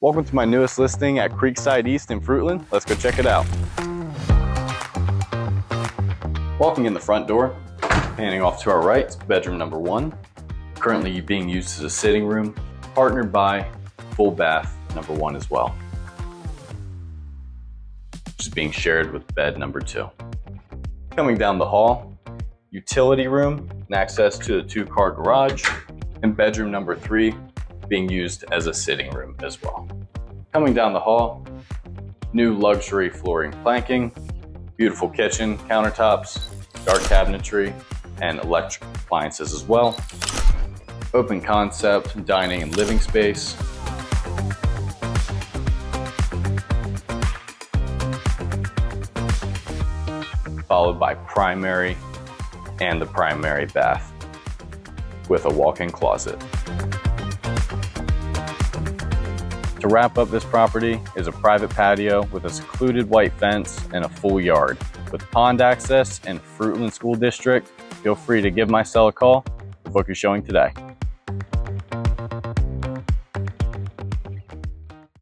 Welcome to my newest listing at Creekside East in Fruitland. Let's go check it out. Walking in the front door, panning off to our right, it's bedroom number 1. Currently being used as a sitting room, partnered by full bath number 1 as well, which is being shared with bed number 2. Coming down the hall, utility room and access to the 2-car garage, and bedroom number 3 being used as a sitting room as well. Coming down the hall, new luxury flooring planking, beautiful kitchen, countertops, dark cabinetry, and electric appliances as well. Open concept dining and living space. Followed by primary and the primary bath with a walk-in closet. To wrap up this property is a private patio with a secluded white fence and a full yard. With pond access and Fruitland School District, feel free to give my cell a call to book your showing today.